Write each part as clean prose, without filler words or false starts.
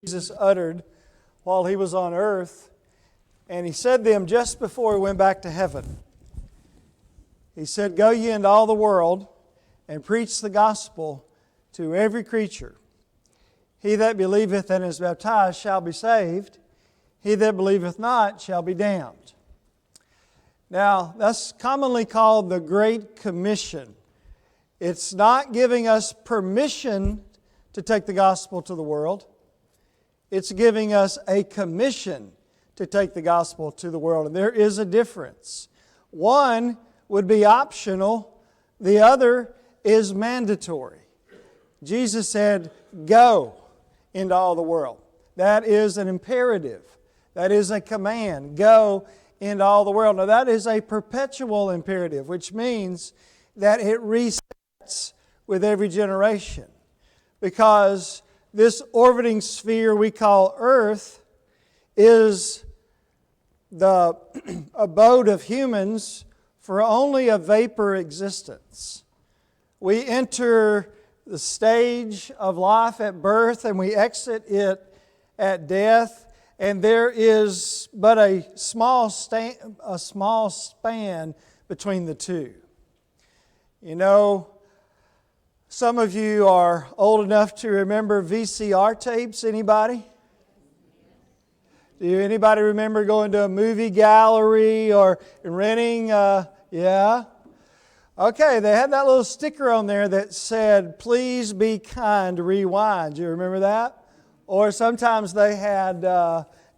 Jesus uttered while He was on earth, and He said them just before He went back to heaven. He said, "Go ye into all the world and preach the gospel to every creature. He that believeth and is baptized shall be saved. He that believeth not shall be damned." Now, that's commonly called the Great Commission. It's not giving us permission to take the gospel to the world. It's giving us a commission to take the gospel to the world. And there is a difference. One would be optional. The other is mandatory. Jesus said, "Go into all the world." That is an imperative. That is a command. Go into all the world. Now that is a perpetual imperative, which means that it resets with every generation. Because this orbiting sphere we call Earth is the abode of humans for only a vapor existence. We enter the stage of life at birth and we exit it at death, and there is but a small span between the two. You know, some of you are old enough to remember VCR tapes. Anybody? Do anybody remember going to a movie gallery or renting? Yeah? Okay, they had that little sticker on there that said, "Please be kind, rewind." Do you remember that? Or sometimes they had,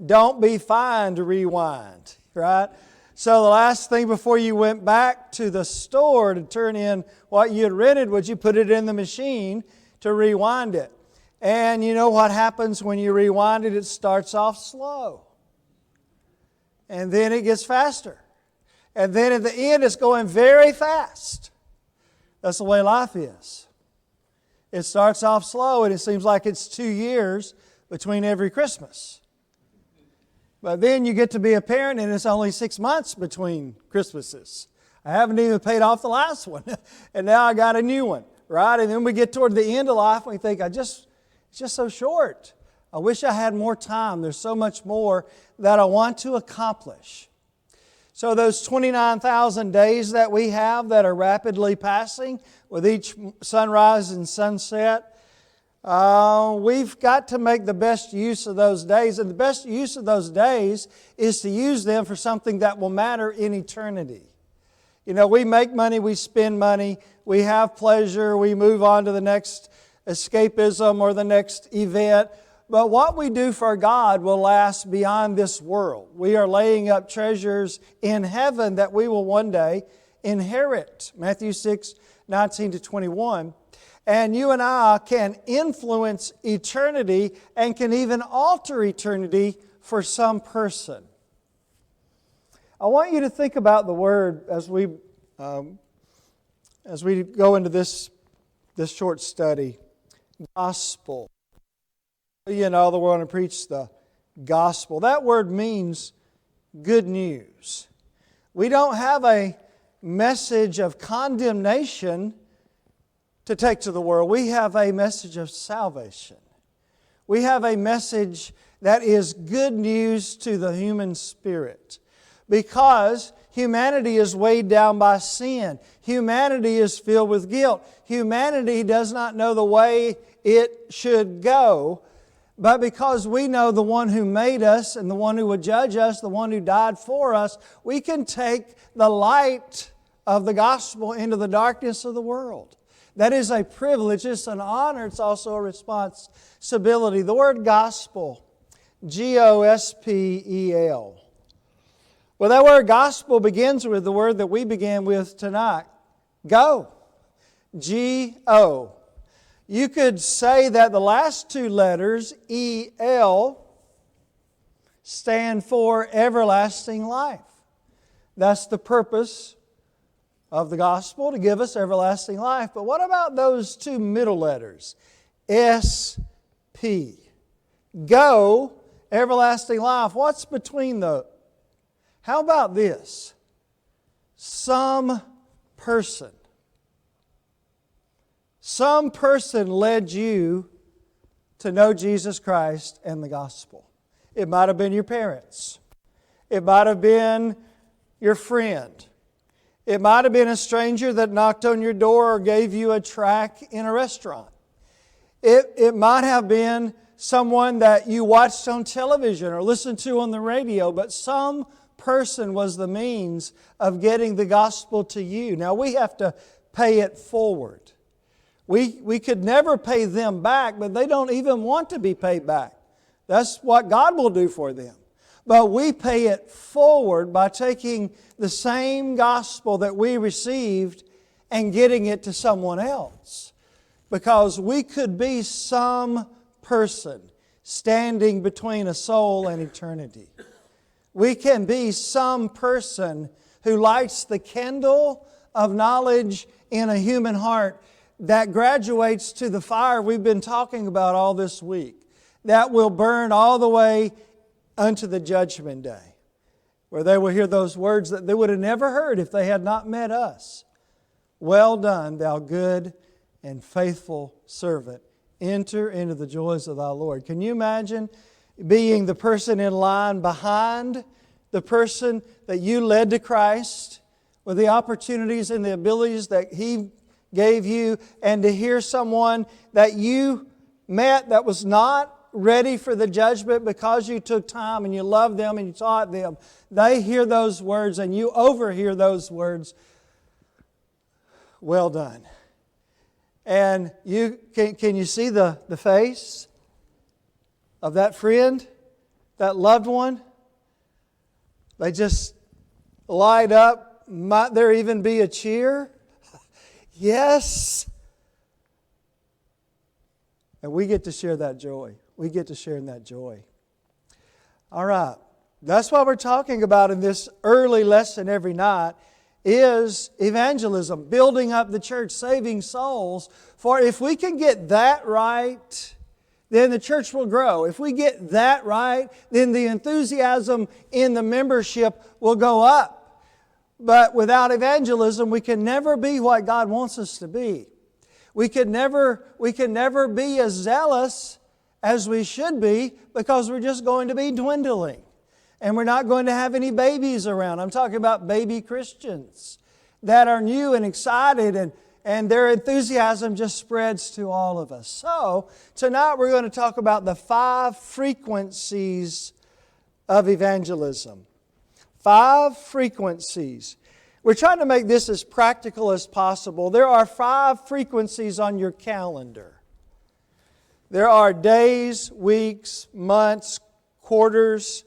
"Don't be fine to rewind," right? So the last thing before you went back to the store to turn in what you had rented was you put it in the machine to rewind it. And you know what happens when you rewind it? It starts off slow. And then it gets faster. And then at the end it's going very fast. That's the way life is. It starts off slow and it seems like it's 2 years between every Christmas. But then you get to be a parent and it's only 6 months between Christmases. I haven't even paid off the last one. And now I got a new one, right? And then we get toward the end of life and we think, it's just so short. I wish I had more time. There's so much more that I want to accomplish. So those 29,000 days that we have that are rapidly passing with each sunrise and sunset, we've got to make the best use of those days. And the best use of those days is to use them for something that will matter in eternity. You know, we make money, we spend money, we have pleasure, we move on to the next escapism or the next event. But what we do for God will last beyond this world. We are laying up treasures in heaven that we will one day inherit. Matthew 6:19-21. And you and I can influence eternity and can even alter eternity for some person. I want you to think about the word as we go into this short study. Gospel. You know, we're going to preach the gospel. That word means good news. We don't have a message of condemnation to take to the world. We have a message of salvation. We have a message that is good news to the human spirit. Because humanity is weighed down by sin. Humanity is filled with guilt. Humanity does not know the way it should go. But because we know the one who made us and the one who would judge us, the one who died for us, we can take the light of the gospel into the darkness of the world. That is a privilege. It's an honor. It's also a responsibility. The word gospel, Gospel. Well, that word gospel begins with the word that we began with tonight. Go. G-O. You could say that the last two letters, E-L, stand for everlasting life. That's the purpose of the gospel, to give us everlasting life. But what about those two middle letters? S-P. Go, everlasting life. What's between those? How about this? Some person. Some person led you to know Jesus Christ and the gospel. It might have been your parents. It might have been your friend. It might have been a stranger that knocked on your door or gave you a tract in a restaurant. It might have been someone that you watched on television or listened to on the radio, but some person was the means of getting the gospel to you. Now we have to pay it forward. We could never pay them back, but they don't even want to be paid back. That's what God will do for them. But we pay it forward by taking the same gospel that we received and getting it to someone else. Because we could be some person standing between a soul and eternity. We can be some person who lights the candle of knowledge in a human heart that graduates to the fire we've been talking about all this week, that will burn all the way unto the judgment day, where they will hear those words that they would have never heard if they had not met us. Well done, thou good and faithful servant. Enter into the joys of thy Lord. Can you imagine being the person in line behind the person that you led to Christ with the opportunities and the abilities that He gave you, and to hear someone that you met that was not ready for the judgment because you took time and you loved them and you taught them. They hear those words and you overhear those words. Well done. And can you see the face of that friend, that loved one? They just light up. Might there even be a cheer? Yes. And we get to share that joy. We get to share in that joy. All right. That's what we're talking about in this early lesson every night is evangelism, building up the church, saving souls. For if we can get that right, then the church will grow. If we get that right, then the enthusiasm in the membership will go up. But without evangelism, we can never be what God wants us to be. We can never be as zealous as we should be because we're just going to be dwindling. And we're not going to have any babies around. I'm talking about baby Christians that are new and excited and their enthusiasm just spreads to all of us. So, tonight we're going to talk about the 5 frequencies of evangelism. 5 frequencies. We're trying to make this as practical as possible. There are 5 frequencies on your calendar. There are days, weeks, months, quarters,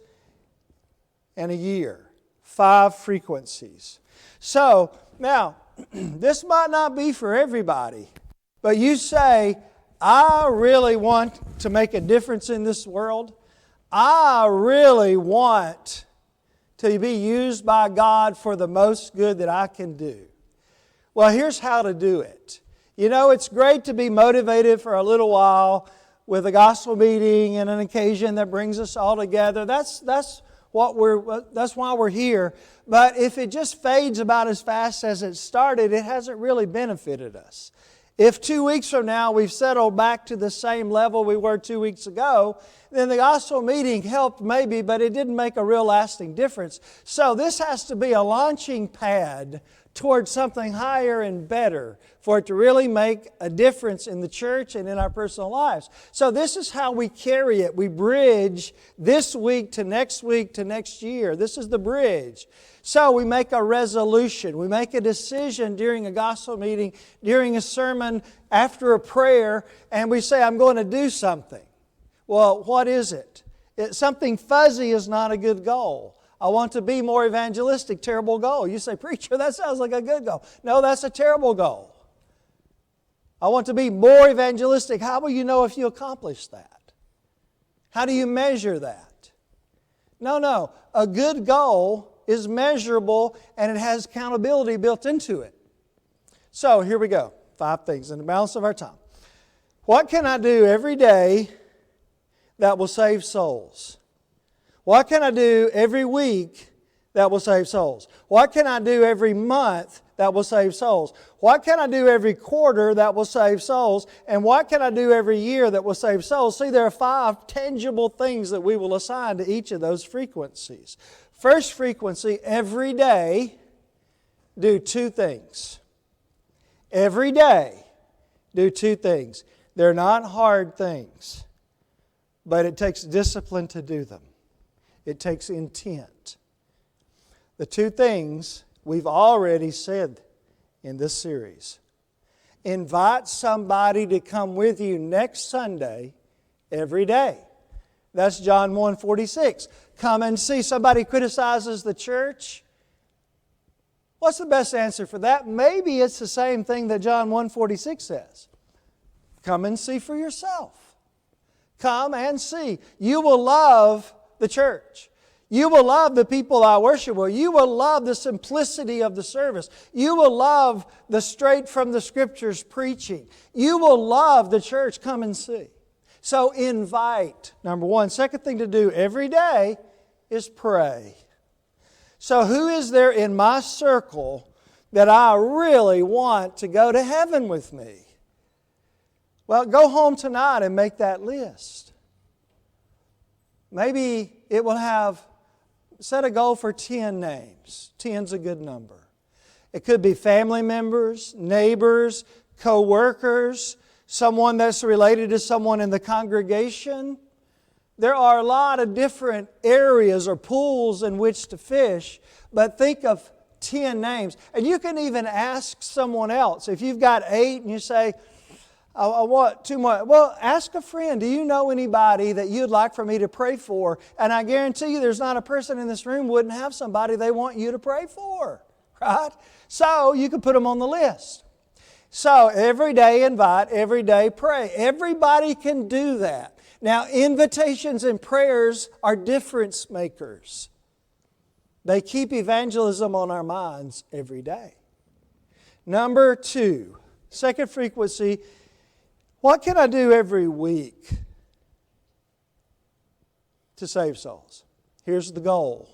and a year. 5 frequencies. So, now, this might not be for everybody, but you say, I really want to make a difference in this world. I really want to be used by God for the most good that I can do. Well, here's how to do it. You know, it's great to be motivated for a little while with a gospel meeting and an occasion that brings us all together. That's why we're here. But if it just fades about as fast as it started, it hasn't really benefited us. If 2 weeks from now we've settled back to the same level we were 2 weeks ago, then the gospel meeting helped maybe, but it didn't make a real lasting difference. So this has to be a launching pad towards something higher and better for it to really make a difference in the church and in our personal lives. So this is how we carry it. We bridge this week to next year. This is the bridge. So we make a resolution. We make a decision during a gospel meeting, during a sermon, after a prayer, and we say, I'm going to do something. Well, what is it? Something fuzzy is not a good goal. I want to be more evangelistic, terrible goal. You say, preacher, that sounds like a good goal. No, that's a terrible goal. I want to be more evangelistic. How will you know if you accomplish that? How do you measure that? No. A good goal is measurable and it has accountability built into it. So here we go. 5 things in the balance of our time. What can I do every day that will save souls? What can I do every week that will save souls? What can I do every month that will save souls? What can I do every quarter that will save souls? And what can I do every year that will save souls? See, there are 5 tangible things that we will assign to each of those frequencies. First frequency, every day, do 2 things. Every day, do 2 things. They're not hard things, but it takes discipline to do them. It takes intent. The 2 things we've already said in this series. Invite somebody to come with you next Sunday every day. That's John 1:46. Come and see. Somebody criticizes the church. What's the best answer for that? Maybe it's the same thing that John 1:46 says. Come and see for yourself. Come and see. You will love the church. You will love the people I worship with. You will love the simplicity of the service. You will love the straight from the Scriptures preaching. You will love the church. Come and see. So invite, number 1. Second thing to do every day is pray. So who is there in my circle that I really want to go to heaven with me? Well, go home tonight and make that list. Maybe it will have, set a goal for 10 names. 10's a good number. It could be family members, neighbors, co-workers, someone that's related to someone in the congregation. There are a lot of different areas or pools in which to fish, but think of 10 names. And you can even ask someone else. If you've got 8 and you say, I want 2 more. Well, ask a friend, do you know anybody that you'd like for me to pray for? And I guarantee you there's not a person in this room who wouldn't have somebody they want you to pray for, right? So you can put them on the list. So every day invite, every day pray. Everybody can do that. Now, invitations and prayers are difference makers. They keep evangelism on our minds every day. Number 2, second frequency, what can I do every week to save souls? Here's the goal.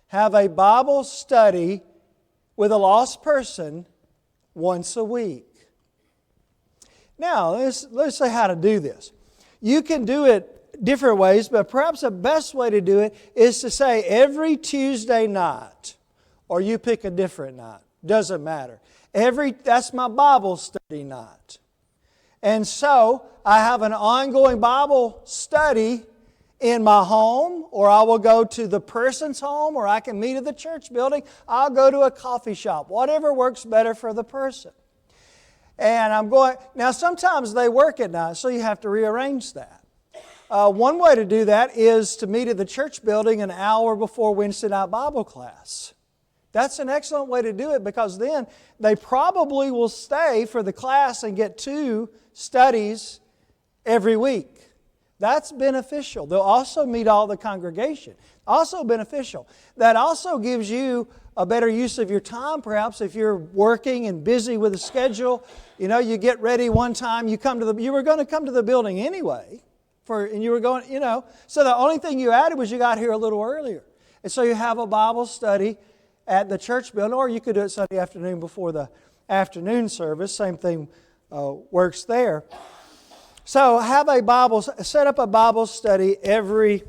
Have a Bible study with a lost person once a week. Now, let's say how to do this. You can do it different ways, but perhaps the best way to do it is to say every Tuesday night, or you pick a different night. Doesn't matter. That's my Bible study night. And so, I have an ongoing Bible study in my home, or I will go to the person's home, or I can meet at the church building. I'll go to a coffee shop, whatever works better for the person. And I'm going, now sometimes they work at night, so you have to rearrange that. One way to do that is to meet at the church building an hour before Wednesday night Bible class. That's an excellent way to do it because then they probably will stay for the class and get 2 studies every week. That's beneficial. They'll also meet all the congregation. Also beneficial. That also gives you a better use of your time, perhaps if you're working and busy with a schedule. You know, you get ready one time, you were going to come to the building anyway, and you were going, so the only thing you added was you got here a little earlier. And so you have a Bible study at the church building, or you could do it Sunday afternoon before the afternoon service. Same thing works there. So set up a Bible study every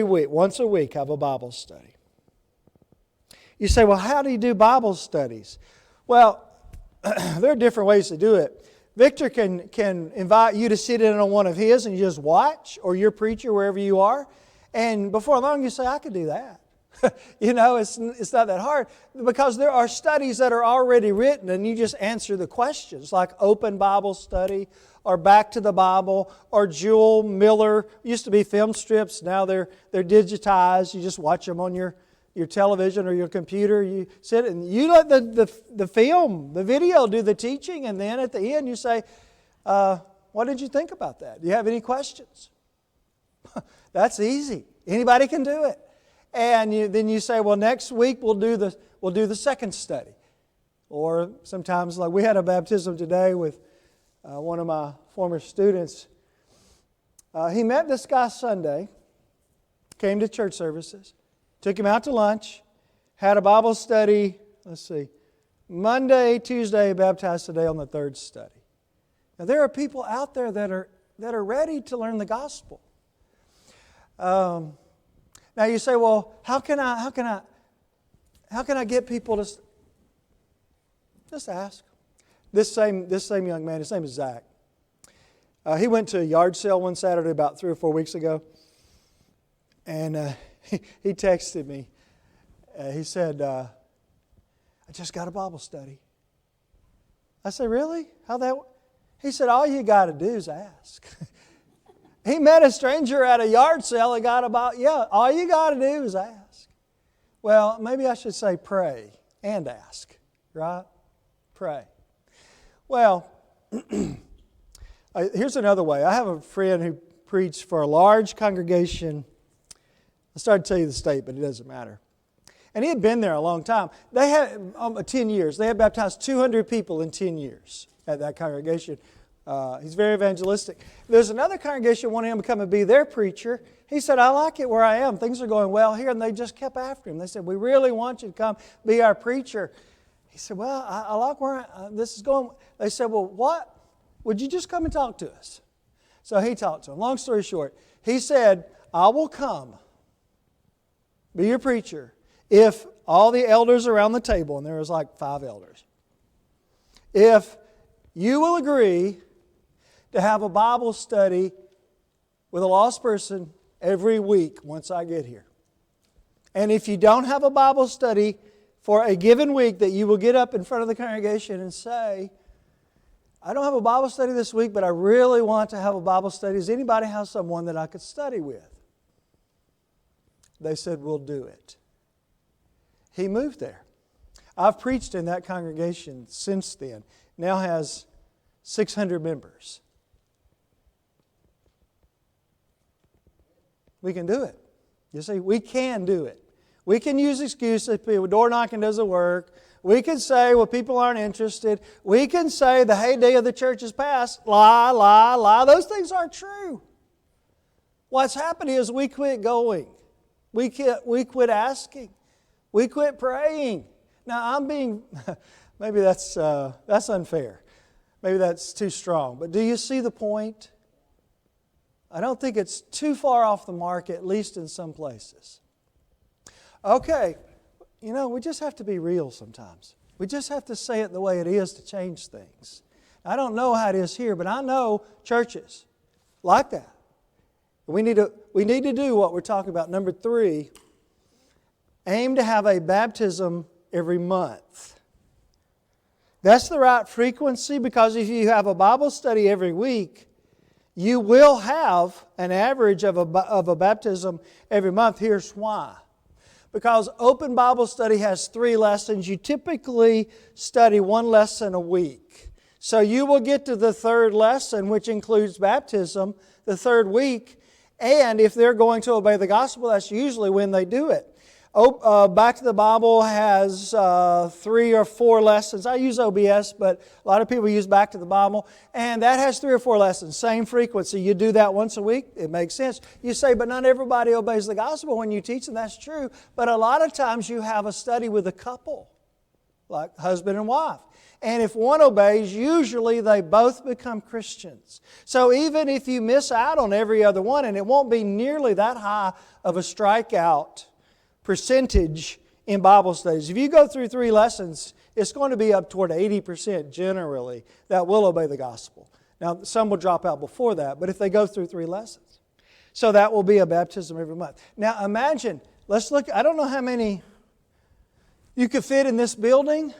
week. Once a week, have a Bible study. You say, well, how do you do Bible studies? Well, there are different ways to do it. Victor can invite you to sit in on one of his and you just watch, or your preacher, wherever you are. And before long, you say, I could do that. It's not that hard because there are studies that are already written and you just answer the questions, like Open Bible Study or Back to the Bible or Jewel Miller. Used to be film strips, now they're digitized. You just watch them on your television or your computer. You sit and you let the video do the teaching, and then at the end you say, what did you think about that? Do you have any questions? That's easy. Anybody can do it. And then you say, well, next week we'll do the second study. Or sometimes, like we had a baptism today with one of my former students. He met this guy Sunday, came to church services. took him out to lunch, had a Bible study, Monday, Tuesday, baptized today on the third study. Now there are people out there that are ready to learn the gospel. Now you say, well, how can I get people to just ask? This same young man, his name is Zach. He went to a yard sale one Saturday about 3 or 4 weeks ago, and he texted me. He said, "I just got a Bible study." I said, "Really? How that?" He said, "All you got to do is ask." He met a stranger at a yard sale and got all you got to do is ask. Well, maybe I should say pray and ask, right? Pray. Well, here's another way. I have a friend who preached for a large congregation. I started to tell you the state, but it doesn't matter. And he had been there a long time. They had 10 years. They had baptized 200 people in 10 years at that congregation. He's very evangelistic. There's another congregation wanting him to come and be their preacher. He said, "I like it where I am. Things are going well here." And they just kept after him. They said, "We really want you to come be our preacher." He said, "Well, I like where this is going." They said, "Well, what? Would you just come and talk to us?" So he talked to them. Long story short, he said, "I will come be your preacher if all the elders around the table," and there was like 5 elders, "if you will agree to have a Bible study with a lost person every week once I get here. And if you don't have a Bible study for a given week, that you will get up in front of the congregation and say, 'I don't have a Bible study this week, but I really want to have a Bible study. Does anybody have someone that I could study with?'" They said, "We'll do it." He moved there. I've preached in that congregation since then. Now has 600 members. We can do it. You see, we can do it. We can use excuses. Door knocking doesn't work. We can say, well, people aren't interested. We can say the heyday of the church is past. Lie, lie, lie. Those things aren't true. What's happened is we quit going. We quit asking. We quit praying. Now, I'm being, maybe that's unfair. Maybe that's too strong. But do you see the point? I don't think it's too far off the mark, at least in some places. Okay, we just have to be real sometimes. We just have to say it the way it is to change things. I don't know how it is here, but I know churches like that. We need to do what we're talking about. Number 3, aim to have a baptism every month. That's the right frequency, because if you have a Bible study every week, you will have an average of a baptism every month. Here's why. Because open Bible study has 3 lessons. You typically study 1 lesson a week. So you will get to the 3rd lesson, which includes baptism, the 3rd week. And if they're going to obey the gospel, that's usually when they do it. Back to the Bible has 3 or 4 lessons. I use OBS, but a lot of people use Back to the Bible. And that has 3 or 4 lessons, same frequency. You do that once a week, it makes sense. You say, but not everybody obeys the gospel when you teach them. That's true. But a lot of times you have a study with a couple, like husband and wife. And if one obeys, usually they both become Christians. So even if you miss out on every other one, and it won't be nearly that high of a strikeout percentage in Bible studies. If you go through 3 lessons, it's going to be up toward 80% generally that will obey the gospel. Now, some will drop out before that, but if they go through 3 lessons. So that will be a baptism every month. Now imagine, let's look, I don't know how many you could fit in this building,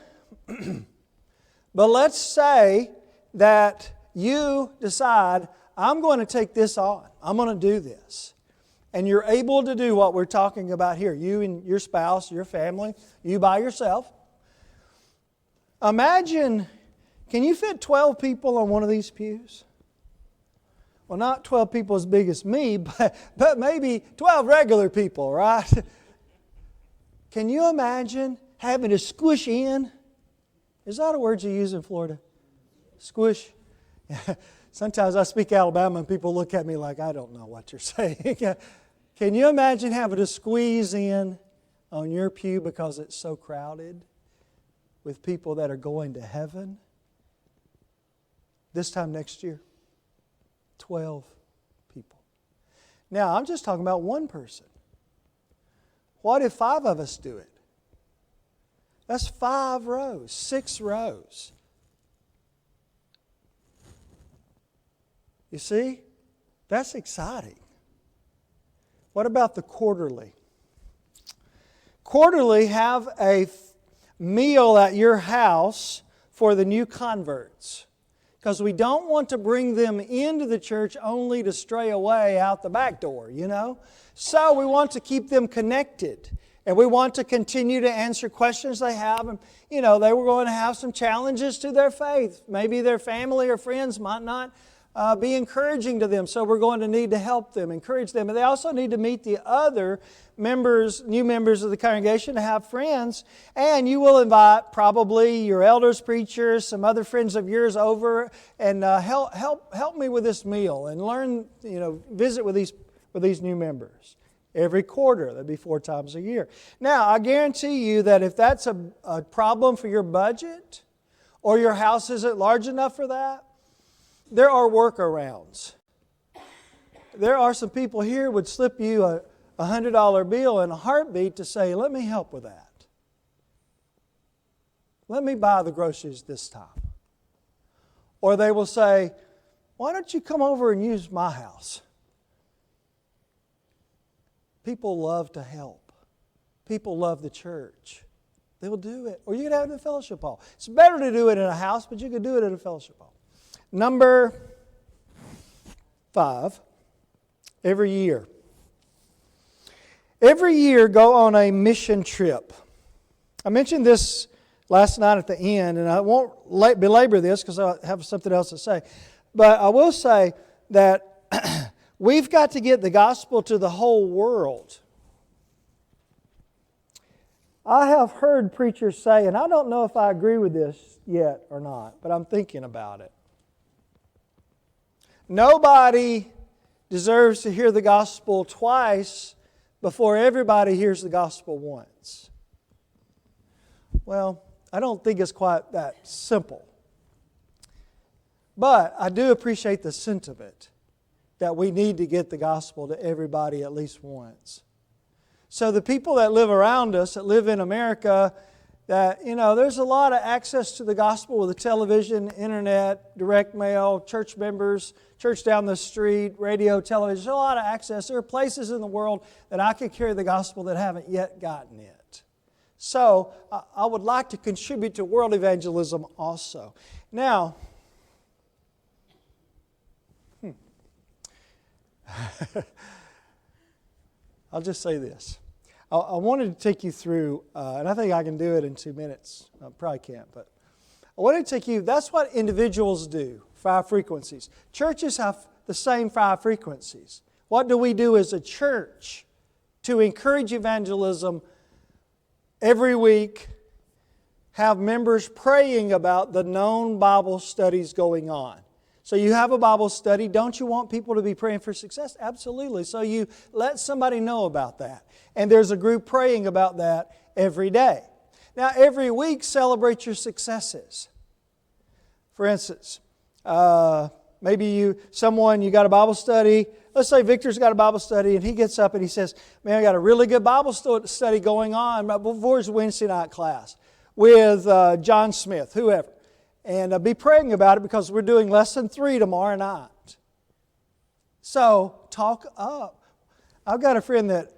but let's say that you decide, I'm going to take this on. I'm going to do this. And you're able to do what we're talking about here. You and your spouse, your family, you by yourself. Imagine, can you fit 12 people on one of these pews? Well, not 12 people as big as me, but maybe 12 regular people, right? Can you imagine having to squish in? Is that a word you use in Florida? Squish? Sometimes I speak Alabama and people look at me like, I don't know what you're saying. Can you imagine having to squeeze in on your pew because it's so crowded with people that are going to heaven? This time next year, 12 people. Now, I'm just talking about one person. What if 5 of us do it? That's 5 rows, 6 rows. You see? That's exciting. What about the quarterly? Quarterly, have a meal at your house for the new converts. Because we don't want to bring them into the church only to stray away out the back door, So we want to keep them connected. And we want to continue to answer questions they have. And, they were going to have some challenges to their faith. Maybe their family or friends might not be encouraging to them. So we're going to need to help them, encourage them. And they also need to meet the other members, new members of the congregation, to have friends. And you will invite probably your elders, preachers, some other friends of yours over and help me with this meal and learn, visit with these new members. Every quarter, that'd be 4 times a year. Now, I guarantee you that if that's a problem for your budget or your house isn't large enough for that, there are workarounds. There are some people here would slip you a $100 bill in a heartbeat to say, let me help with that. Let me buy the groceries this time. Or they will say, why don't you come over and use my house? People love to help. People love the church. They will do it. Or you could have it in a fellowship hall. It's better to do it in a house, but you could do it in a fellowship hall. Number 5, every year. Every year go on a mission trip. I mentioned this last night at the end, and I won't belabor this because I have something else to say. But I will say that we've got to get the gospel to the whole world. I have heard preachers say, and I don't know if I agree with this yet or not, but I'm thinking about it. Nobody deserves to hear the gospel twice before everybody hears the gospel once. Well, I don't think it's quite that simple. But I do appreciate the sentiment that we need to get the gospel to everybody at least once. So the people that live around us, that live in America, that, there's a lot of access to the gospel with the television, internet, direct mail, church members, church down the street, radio, television. There's a lot of access. There are places in the world that I could carry the gospel that haven't yet gotten it. So I would like to contribute to world evangelism also. Now, I'll just say this. I wanted to take you through, and I think I can do it in 2 minutes. I probably can't, but I wanted to take you, that's what individuals do, 5 frequencies. Churches have the same 5 frequencies. What do we do as a church to encourage evangelism every week? Have members praying about the known Bible studies going on. So you have a Bible study. Don't you want people to be praying for success? Absolutely. So you let somebody know about that. And there's a group praying about that every day. Now, every week, celebrate your successes. For instance, maybe you got a Bible study. Let's say Victor's got a Bible study and he gets up and he says, man, I got a really good Bible study going on before his Wednesday night class with John Smith, whoever. And be praying about it because we're doing lesson 3 tomorrow night. So, talk up. I've got a friend that,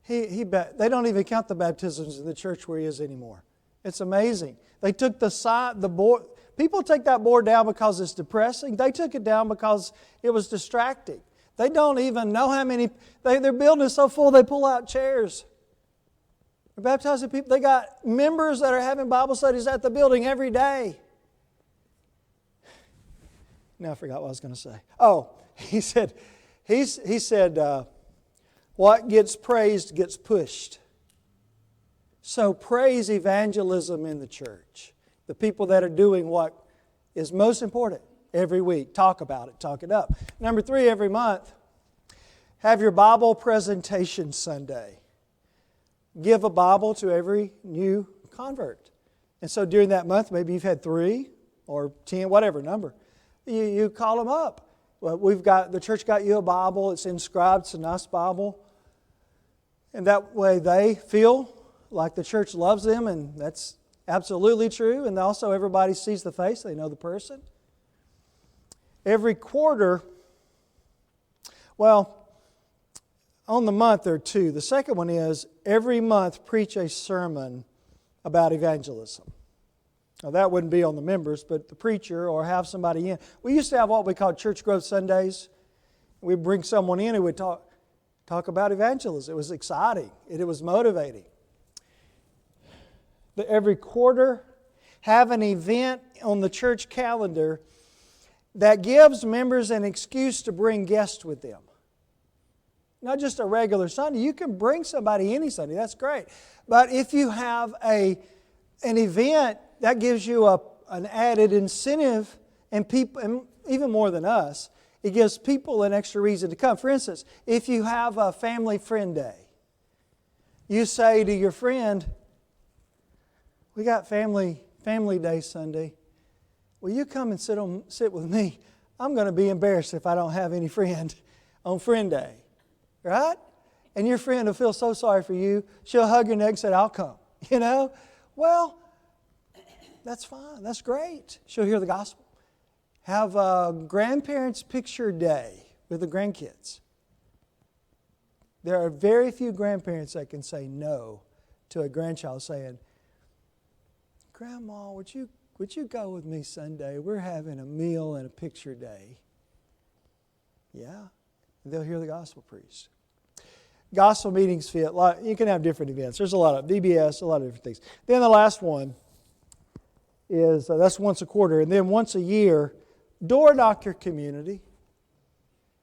they don't even count the baptisms in the church where he is anymore. It's amazing. They took the board. People take that board down because it's depressing. They took it down because it was distracting. They don't even know how many, their building is so full they pull out chairs. They're baptizing people. They got members that are having Bible studies at the building every day. Now I forgot what I was going to say. Oh, he said, what gets praised gets pushed. So praise evangelism in the church. The people that are doing what is most important every week. Talk about it. Talk it up. Number 3, every month, have your Bible presentation Sunday. give a Bible to every new convert. And so during that month, maybe you've had 3 or 10, whatever number. You call them up. Well, the church got you a Bible. It's inscribed. It's a nice Bible. And that way they feel like the church loves them, and that's absolutely true. And also everybody sees the face. They know the person. Every quarter, well, on the month there are 2. The second one is every month preach a sermon about evangelism. Now that wouldn't be on the members, but the preacher or have somebody in. We used to have what we called church growth Sundays. We'd bring someone in who would talk about evangelism. It was exciting. It was motivating. But every quarter, have an event on the church calendar that gives members an excuse to bring guests with them. Not just a regular Sunday. You can bring somebody any Sunday. That's great. But if you have an event, that gives you an added incentive, and people, and even more than us, it gives people an extra reason to come. For instance, if you have a family friend day, you say to your friend, we got family day Sunday. Will you come and sit with me? I'm going to be embarrassed if I don't have any friend on friend day. Right? And your friend will feel so sorry for you. She'll hug your neck and say, I'll come. You know? Well, that's fine. That's great. She'll hear the gospel. Have a grandparents' picture day with the grandkids. There are very few grandparents that can say no to a grandchild saying, Grandma, would you go with me Sunday? We're having a meal and a picture day. Yeah. And they'll hear the gospel preached. Gospel meetings fit. You can have different events. There's a lot of VBS, a lot of different things. Then the last one is, that's once a quarter. And then once a year, door knock your community.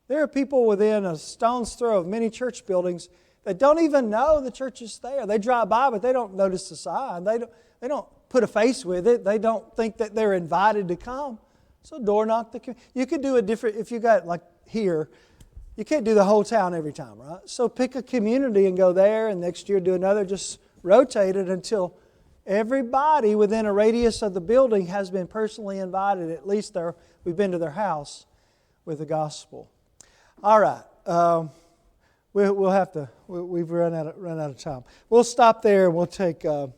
There are people within a stone's throw of many church buildings that don't even know the church is there. They drive by, but they don't notice the sign. They don't put a face with it. They don't think that they're invited to come. So door knock the community. You could do a different, if you got like here, you can't do the whole town every time, right? So pick a community and go there, and next year do another. Just rotate it until everybody within a radius of the building has been personally invited. At least we've been to their house with the gospel. All right. We'll have to. We've run out of time. We'll stop there and we'll take a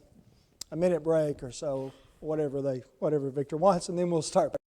minute break or so, whatever Victor wants, and then we'll start.